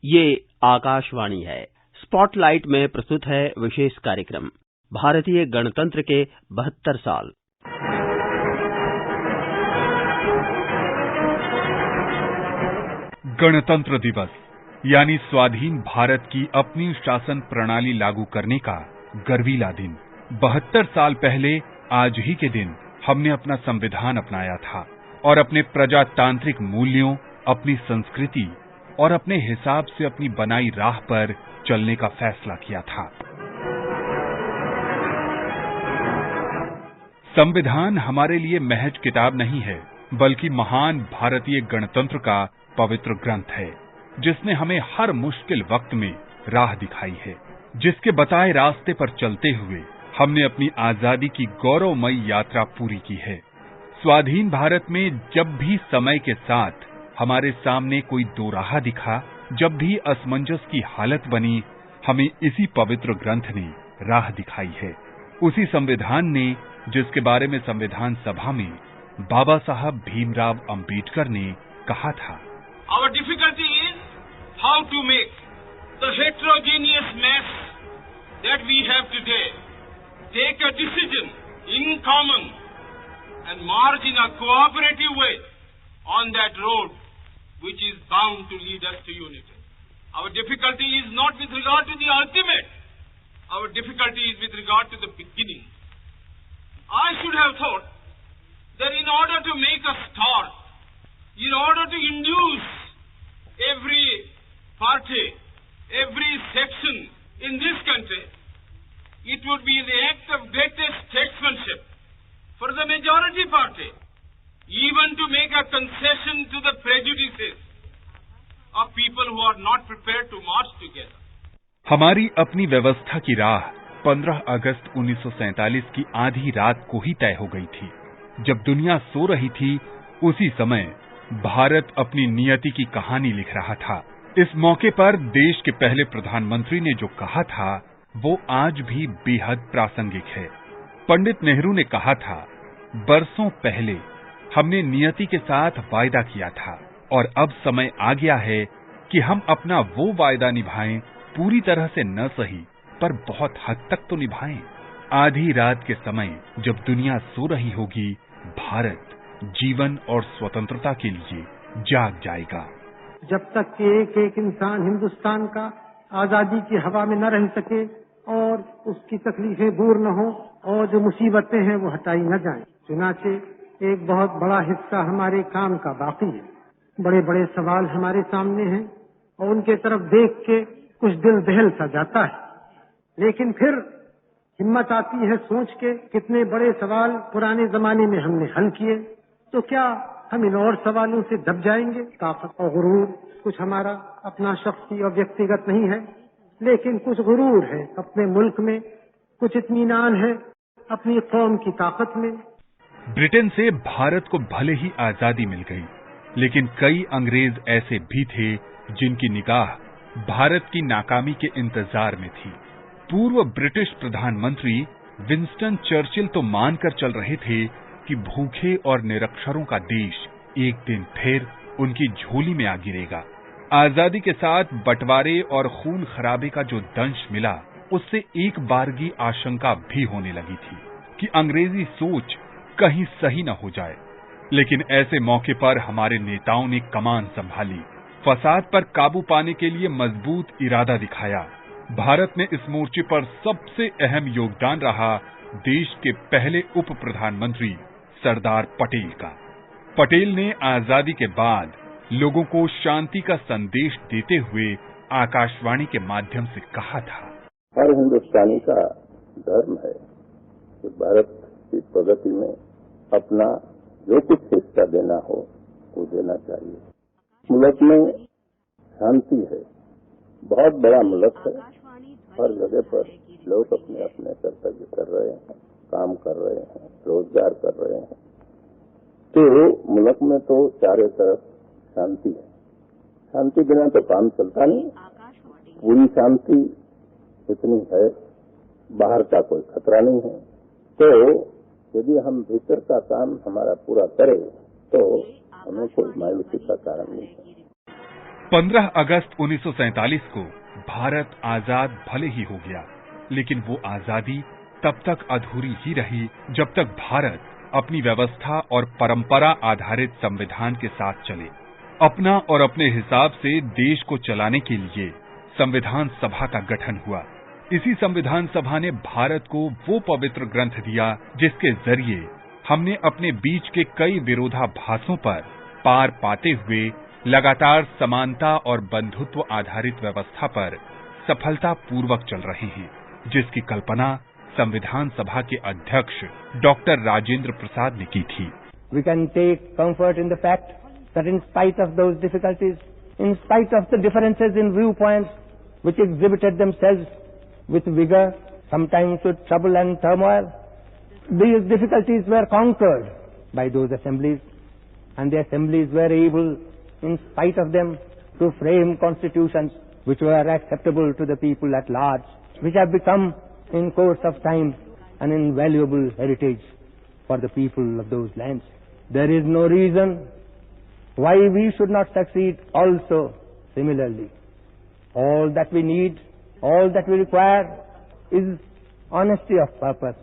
ये आकाशवाणी है। स्पॉटलाइट में प्रस्तुत है विशेष कार्यक्रम भारतीय गणतंत्र के 72 साल। गणतंत्र दिवस यानी स्वाधीन भारत की अपनी शासन प्रणाली लागू करने का गर्वीला दिन। 72 साल पहले आज ही के दिन हमने अपना संविधान अपनाया था और अपने प्रजातांत्रिक मूल्यों, अपनी संस्कृति और अपने हिसाब से अपनी बनाई राह पर चलने का फैसला किया था। संविधान हमारे लिए महज किताब नहीं है, बल्कि महान भारतीय गणतंत्र का पवित्र ग्रंथ है, जिसने हमें हर मुश्किल वक्त में राह दिखाई है, जिसके बताए रास्ते पर चलते हुए हमने अपनी आजादी की गौरवमयी यात्रा पूरी की है। स्वाधीन भारत में जब भी समय के साथ हमारे सामने कोई दोराहा दिखा, जब भी असमंजस की हालत बनी, हमें इसी पवित्र ग्रंथ ने राह दिखाई है। उसी संविधान ने जिसके बारे में संविधान सभा में बाबा साहब भीमराव अंबेडकर ने कहा था, Our difficulty is how to make the heterogeneous mess that we have today take a decision in common and march in a cooperative way on that road which is bound to lead us to unity. Our difficulty is not with regard to the ultimate. Our difficulty is with regard to the beginning. I should have thought that in order to make a start, in order to induce every party, every section in this country, it would be the act of greatest statesmanship for the majority party, even to make a concession to the prejudices of people who are not prepared to march together. हमारी अपनी व्यवस्था की राह 15 अगस्त 1947 की आधी रात को ही तय हो गई थी। जब दुनिया सो रही थी, उसी समय भारत अपनी नियति की कहानी लिख रहा था। इस मौके पर देश के पहले प्रधानमंत्री ने जो कहा था, वो आज भी बेहद प्रासंगिक है। पंडित नेहरू ने कहा था, बरसों पहले हमने नियति के साथ वायदा किया था और अब समय आ गया है कि हम अपना वो वायदा निभाएं, पूरी तरह से न सही पर बहुत हद तक तो निभाएं। आधी रात के समय जब दुनिया सो रही होगी, भारत जीवन और स्वतंत्रता के लिए जाग जाएगा। जब तक कि एक एक इंसान हिंदुस्तान का आजादी की हवा में न रह सके और उसकी तकलीफें दूर न हो और जो मुसीबतें हैं वो हटाई न जाएं। चुनाचे एक बहुत बड़ा हिस्सा हमारे काम का बाकी है। बड़े बड़े सवाल हमारे सामने हैं और उनके तरफ देख के कुछ दिल दहल सा जाता है, लेकिन फिर हिम्मत आती है सोच के कितने बड़े सवाल पुराने जमाने में हमने हल किए, तो क्या हम इन और सवालों से दब जाएंगे? ताकत और गुरूर कुछ हमारा अपना शख्सी और व्यक्तिगत नहीं है, लेकिन कुछ गुरूर है अपने मुल्क में, कुछ इत्मीनान है अपनी कौम की ताकत में। ब्रिटेन से भारत को भले ही आजादी मिल गई, लेकिन कई अंग्रेज ऐसे भी थे जिनकी निगाह भारत की नाकामी के इंतजार में थी। पूर्व ब्रिटिश प्रधानमंत्री विंस्टन चर्चिल तो मानकर चल रहे थे कि भूखे और निरक्षरों का देश एक दिन फिर उनकी झोली में आ गिरेगा। आजादी के साथ बंटवारे और खून खराबे का जो दंश मिला, उससे एक बारगी आशंका भी होने लगी थी कि अंग्रेजी सोच कहीं सही न हो जाए। लेकिन ऐसे मौके पर हमारे नेताओं ने कमान संभाली, फसाद पर काबू पाने के लिए मजबूत इरादा दिखाया। भारत में इस मोर्चे पर सबसे अहम योगदान रहा देश के पहले उप प्रधानमंत्री सरदार पटेल का। पटेल ने आजादी के बाद लोगों को शांति का संदेश देते हुए आकाशवाणी के माध्यम से कहा था, हर हिंदुस्तानी का धर्म है कि भारत की प्रगति में अपना जो कुछ हिस्सा देना हो वो देना चाहिए। मुल्क में शांति है, बहुत बड़ा मुल्क है, हर जगह पर लोग अपने अपने कर्तव्य कर रहे हैं, काम कर रहे हैं, रोजगार कर रहे हैं, तो मुल्क में तो चारों तरफ शांति है। शांति बिना तो काम चलता नहीं। पूरी शांति इतनी है, बाहर का कोई खतरा नहीं है, तो यदि हम भीतर का काम हमारा पूरा करें तो हमें कोई मायूसी का कारण नहीं है। 15 अगस्त 1947 को भारत आजाद भले ही हो गया, लेकिन वो आजादी तब तक अधूरी ही रही जब तक भारत अपनी व्यवस्था और परंपरा आधारित संविधान के साथ चले। अपना और अपने हिसाब से देश को चलाने के लिए संविधान सभा का गठन हुआ। इसी संविधान सभा ने भारत को वो पवित्र ग्रंथ दिया जिसके जरिए हमने अपने बीच के कई विरोधाभासों पर पार पाते हुए लगातार समानता और बंधुत्व आधारित व्यवस्था पर सफलतापूर्वक चल रहे हैं, जिसकी कल्पना संविधान सभा के अध्यक्ष डॉक्टर राजेंद्र प्रसाद ने की थी। We can take comfort in the fact that in spite of those difficulties, in spite of the differences in viewpoints which exhibited themselves with vigor, sometimes with trouble and turmoil, these difficulties were conquered by those assemblies, and the assemblies were able, in spite of them, to frame constitutions which were acceptable to the people at large, which have become in course of time an invaluable heritage for the people of those lands. There is no reason why we should not succeed also similarly. All that we need, all that we require is honesty of purpose,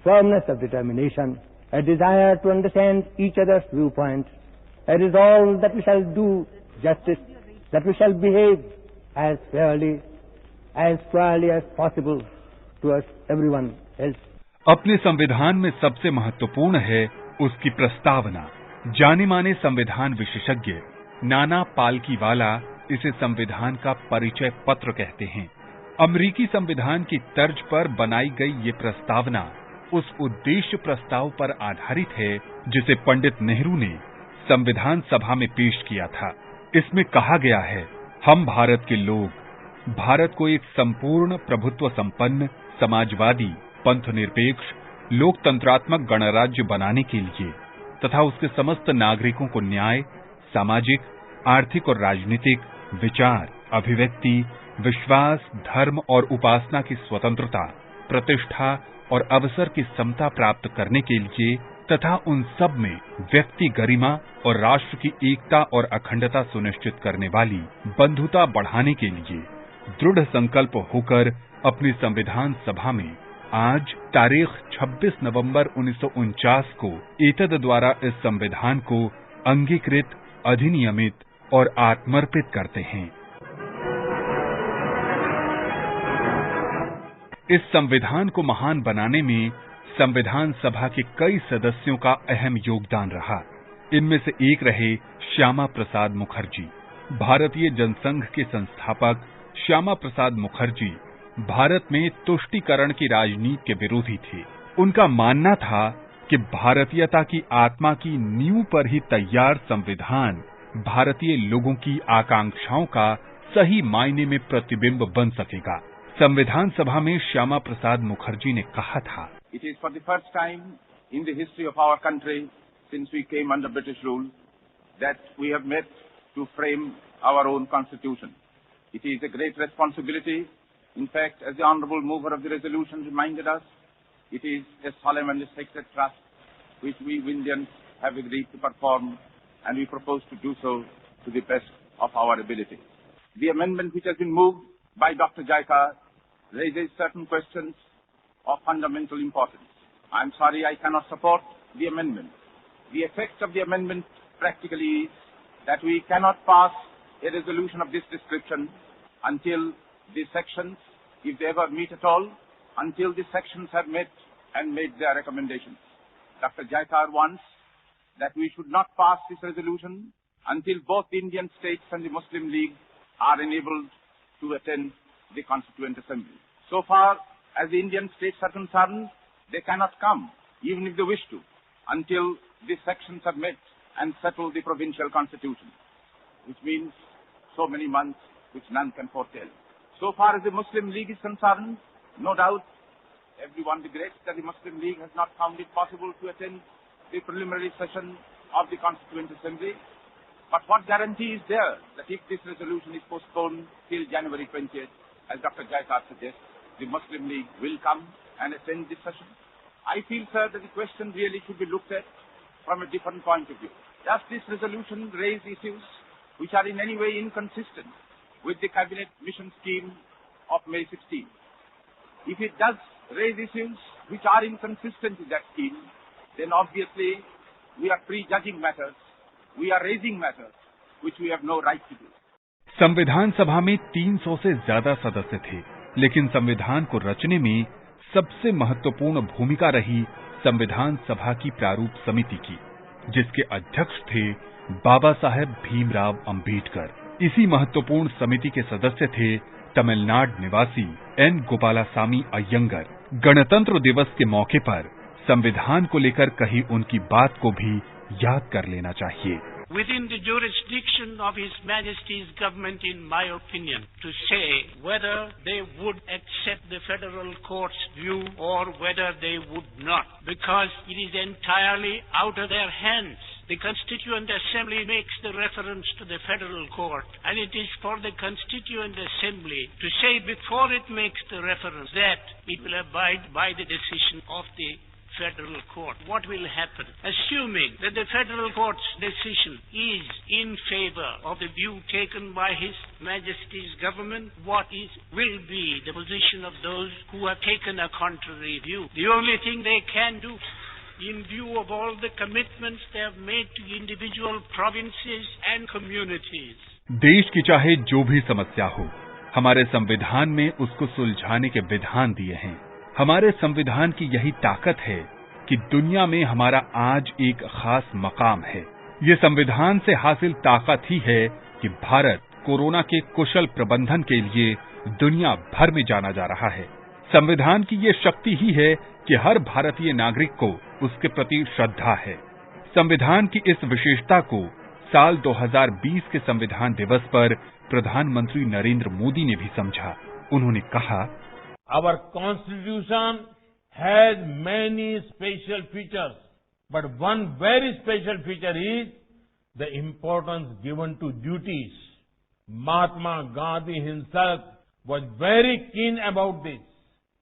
firmness of determination, a desire to understand each other's viewpoint, a resolve that we shall do justice, that we shall behave as fairly, as squarely as possible towards everyone else. अपने संविधान में सबसे महत्वपूर्ण है उसकी प्रस्तावना। जाने माने संविधान विशेषज्ञ नाना पालकीवाला इसे संविधान का परिचय पत्र कहते हैं। अमेरिकी संविधान की तर्ज पर बनाई गई ये प्रस्तावना उस उद्देश्य प्रस्ताव पर आधारित है जिसे पंडित नेहरू ने संविधान सभा में पेश किया था। इसमें कहा गया है, हम भारत के लोग भारत को एक संपूर्ण प्रभुत्व संपन्न समाजवादी पंथनिरपेक्ष लोकतंत्रात्मक गणराज्य बनाने के लिए तथा उसके समस्त नागरिकों को न्याय, सामाजिक, आर्थिक और राजनीतिक विचार, अभिव्यक्ति, विश्वास, धर्म और उपासना की स्वतंत्रता, प्रतिष्ठा और अवसर की समता प्राप्त करने के लिए तथा उन सब में व्यक्ति गरिमा और राष्ट्र की एकता और अखंडता सुनिश्चित करने वाली बंधुता बढ़ाने के लिए दृढ़ संकल्प होकर अपनी संविधान सभा में आज तारीख 26 नवंबर 1949 को एतद द्वारा इस संविधान को अंगीकृत, अधिनियमित और आत्मर्पित करते हैं। इस संविधान को महान बनाने में संविधान सभा के कई सदस्यों का अहम योगदान रहा। इनमें से एक रहे श्यामा प्रसाद मुखर्जी। भारतीय जनसंघ के संस्थापक श्यामा प्रसाद मुखर्जी भारत में तुष्टीकरण की राजनीति के विरोधी थे। उनका मानना था कि भारतीयता की आत्मा की नींव पर ही तैयार संविधान भारतीय लोगों की आकांक्षाओं का सही मायने में प्रतिबिंब बन सकेगा। संविधान सभा में श्यामा प्रसाद मुखर्जी ने कहा था, It is for the first time in the history of our country since we came under British rule that we have met to frame our own constitution. It is a great responsibility. In fact, as the honorable mover of the resolution reminded us, it is a solemn and a sacred trust which we Indians have agreed to perform, and we propose to do so to the best of our ability. The amendment which has been moved by Dr. Jaikar raises certain questions of fundamental importance. I am sorry I cannot support the amendment. The effect of the amendment practically is that we cannot pass a resolution of this description until the sections, if they ever meet at all, until the sections have met and made their recommendations. Dr. Jaikar wants that we should not pass this resolution until both the Indian states and the Muslim League are enabled to attend the Constituent Assembly. So far as the Indian states are concerned, they cannot come, even if they wish to, until these sections have met and settled the provincial constitution, which means so many months which none can foretell. So far as the Muslim League is concerned, no doubt everyone regrets that the Muslim League has not found it possible to attend the preliminary session of the Constituent Assembly. But what guarantee is there that if this resolution is postponed till January 20th, as Dr. Jaikar suggests, the Muslim League will come and attend this session? I feel, sir, that the question really should be looked at from a different point of view. Does this resolution raise issues which are in any way inconsistent with the cabinet mission scheme of May 16. If it does raise issues which are inconsistent with that scheme, then obviously we are prejudging matters, we are raising matters which we have no right to do. संविधान सभा में 300 से ज्यादा सदस्य थे, लेकिन संविधान को रचने में सबसे महत्वपूर्ण भूमिका रही संविधान सभा की प्रारूप समिति की, जिसके अध्यक्ष थे बाबा साहेब भीमराव अंबेडकर। इसी महत्वपूर्ण समिति के सदस्य थे तमिलनाडु निवासी एन गोपालासामी अय्यंगर। गणतंत्र दिवस के मौके पर संविधान को लेकर कही उनकी बात को भी याद कर लेना चाहिए। Within the jurisdiction of His Majesty's government, in my opinion, to say whether they would accept the federal court's view or whether they would not, because it is entirely out of their hands. The Constituent Assembly makes the reference to the federal court, and it is for the Constituent Assembly to say before it makes the reference that it will abide by the decision of the federal court. What will happen? Assuming that the federal court's decision is in favor of the view taken by His Majesty's government, what will be the position of those who have taken a contrary view? The only thing they can do, in view of all the commitments they have made to individual provinces and communities. देश की चाहे जो भी समस्या हो, हमारे संविधान में उसको सुलझाने के विधान दिए हैं। हमारे संविधान की यही ताकत है कि दुनिया में हमारा आज एक खास मकाम है। ये संविधान से हासिल ताकत ही है कि भारत कोरोना के कुशल प्रबंधन के लिए दुनिया भर में जाना जा रहा है। संविधान की ये शक्ति ही है कि हर भारतीय नागरिक को उसके प्रति श्रद्धा है। संविधान की इस विशेषता को साल 2020 के संविधान दिवस पर प्रधानमंत्री नरेंद्र मोदी ने भी समझा। उन्होंने कहा, Our Constitution has many special features, but one very special feature is the importance given to duties. Mahatma Gandhi himself was very keen about this.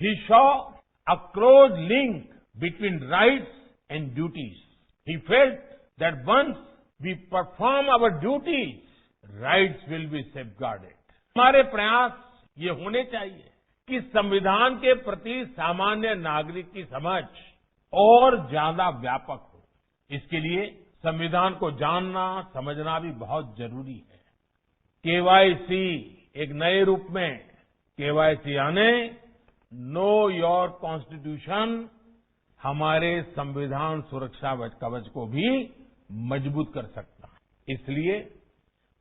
He saw a close link between rights and duties. He felt that once we perform our duties, rights will be safeguarded. हमारे प्रयास ये होने चाहिए कि संविधान के प्रति सामान्य नागरिक की समझ और ज्यादा व्यापक हो। इसके लिए संविधान को जानना, समझना भी बहुत जरूरी है। केवाईसी एक नए रूप में, केवाईसी यानी नो योर कॉन्स्टिट्यूशन, हमारे संविधान सुरक्षा कवच को भी मजबूत कर सकता है। इसलिए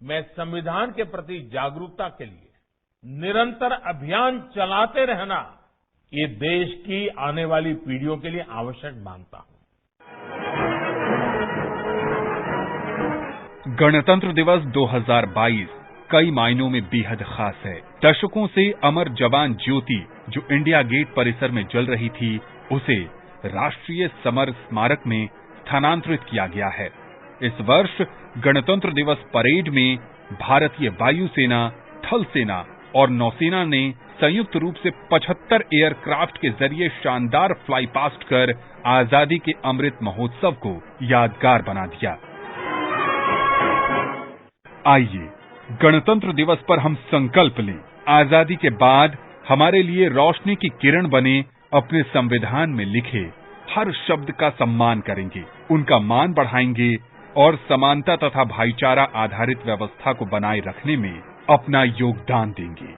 मैं संविधान के प्रति जागरूकता के लिए निरंतर अभियान चलाते रहना ये देश की आने वाली पीढ़ियों के लिए आवश्यक मानता हूं। गणतंत्र दिवस 2022 कई मायनों में बेहद खास है। दशकों से अमर जवान ज्योति जो इंडिया गेट परिसर में जल रही थी, उसे राष्ट्रीय समर स्मारक में स्थानांतरित किया गया है। इस वर्ष गणतंत्र दिवस परेड में भारतीय वायुसेना, थल सेना और नौसेना ने संयुक्त रूप से 75 एयरक्राफ्ट के जरिए शानदार फ्लाई पास्ट कर आजादी के अमृत महोत्सव को यादगार बना दिया। आइए गणतंत्र दिवस पर हम संकल्प लें, आजादी के बाद हमारे लिए रोशनी की किरण बने अपने संविधान में लिखे हर शब्द का सम्मान करेंगे, उनका मान बढ़ाएंगे और समानता तथा भाईचारा आधारित व्यवस्था को बनाए रखने में अपना योगदान देंगे।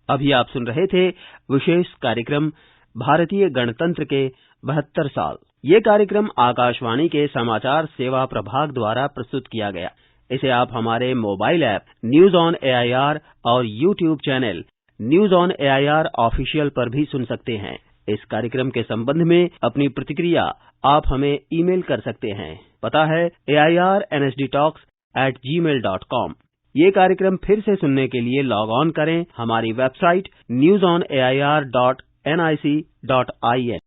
अभी आप सुन रहे थे विशेष कार्यक्रम भारतीय गणतंत्र के 72 साल। ये कार्यक्रम आकाशवाणी के समाचार सेवा प्रभाग द्वारा प्रस्तुत किया गया। इसे आप हमारे mobile app news on AIR और YouTube channel news on AIR official पर भी सुन सकते हैं। इस कार्यक्रम के संबंध में अपनी प्रतिक्रिया आप हमें ईमेल कर सकते हैं। पता है airnsdtalks@gmail.com। ये कार्यक्रम फिर से सुनने के लिए लॉग ऑन करें हमारी वेबसाइट newsonair.nic.in।